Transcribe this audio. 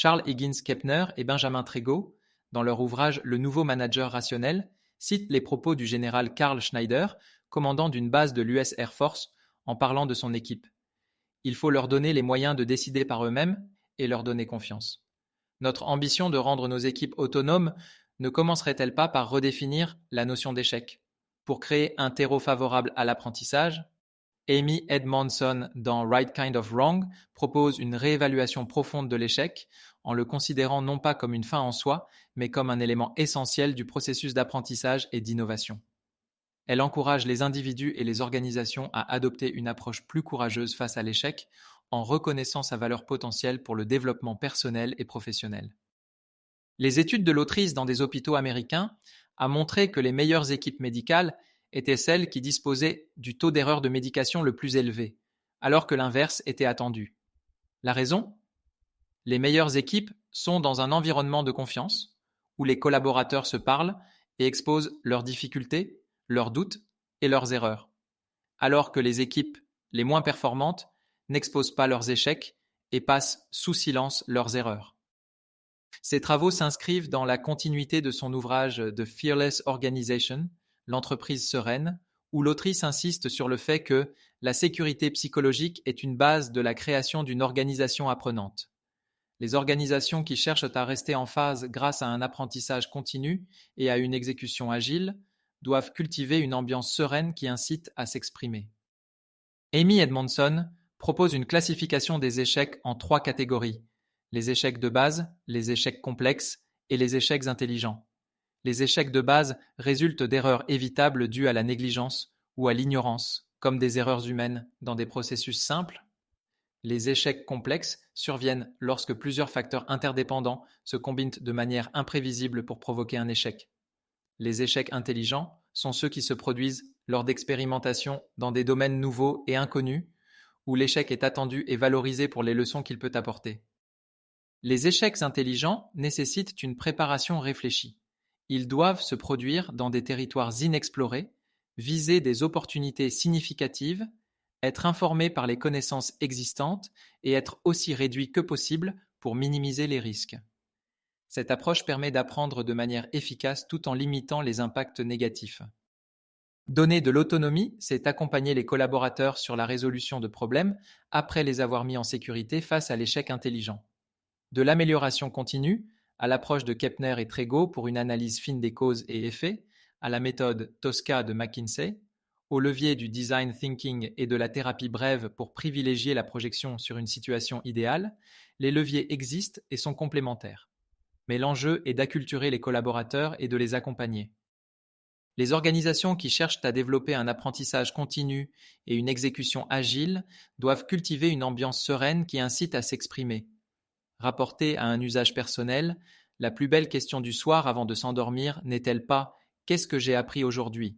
Charles Higgins Kepner et Benjamin Trégo, dans leur ouvrage Le nouveau manager rationnel, citent les propos du général Carl Schneider, commandant d'une base de l'US Air Force, en parlant de son équipe. Il faut leur donner les moyens de décider par eux-mêmes et leur donner confiance. Notre ambition de rendre nos équipes autonomes ne commencerait-elle pas par redéfinir la notion d'échec? Pour créer un terreau favorable à l'apprentissage, Amy Edmondson, dans Right Kind of Wrong, propose une réévaluation profonde de l'échec en le considérant non pas comme une fin en soi, mais comme un élément essentiel du processus d'apprentissage et d'innovation. Elle encourage les individus et les organisations à adopter une approche plus courageuse face à l'échec en reconnaissant sa valeur potentielle pour le développement personnel et professionnel. Les études de l'autrice dans des hôpitaux américains a montré que les meilleures équipes médicales étaient celles qui disposaient du taux d'erreur de médication le plus élevé, alors que l'inverse était attendu. La raison ? Les meilleures équipes sont dans un environnement de confiance, où les collaborateurs se parlent et exposent leurs difficultés, leurs doutes et leurs erreurs, alors que les équipes les moins performantes n'exposent pas leurs échecs et passent sous silence leurs erreurs. Ces travaux s'inscrivent dans la continuité de son ouvrage The Fearless Organization, l'entreprise sereine, où l'autrice insiste sur le fait que la sécurité psychologique est une base de la création d'une organisation apprenante. Les organisations qui cherchent à rester en phase grâce à un apprentissage continu et à une exécution agile doivent cultiver une ambiance sereine qui incite à s'exprimer. Amy Edmondson propose une classification des échecs en 3 catégories: les échecs de base, les échecs complexes et les échecs intelligents. Les échecs de base résultent d'erreurs évitables dues à la négligence ou à l'ignorance, comme des erreurs humaines dans des processus simples. Les échecs complexes surviennent lorsque plusieurs facteurs interdépendants se combinent de manière imprévisible pour provoquer un échec. Les échecs intelligents sont ceux qui se produisent lors d'expérimentations dans des domaines nouveaux et inconnus, où l'échec est attendu et valorisé pour les leçons qu'il peut apporter. Les échecs intelligents nécessitent une préparation réfléchie. Ils doivent se produire dans des territoires inexplorés, viser des opportunités significatives, être informés par les connaissances existantes et être aussi réduits que possible pour minimiser les risques. Cette approche permet d'apprendre de manière efficace tout en limitant les impacts négatifs. Donner de l'autonomie, c'est accompagner les collaborateurs sur la résolution de problèmes après les avoir mis en sécurité face à l'échec intelligent. De l'amélioration continue, à l'approche de Kepner et Trégo pour une analyse fine des causes et effets, à la méthode Tosca de McKinsey, au levier du design thinking et de la thérapie brève pour privilégier la projection sur une situation idéale, les leviers existent et sont complémentaires. Mais l'enjeu est d'acculturer les collaborateurs et de les accompagner. Les organisations qui cherchent à développer un apprentissage continu et une exécution agile doivent cultiver une ambiance sereine qui incite à s'exprimer. Rapportée à un usage personnel, la plus belle question du soir avant de s'endormir n'est-elle pas « Qu'est-ce que j'ai appris aujourd'hui ?»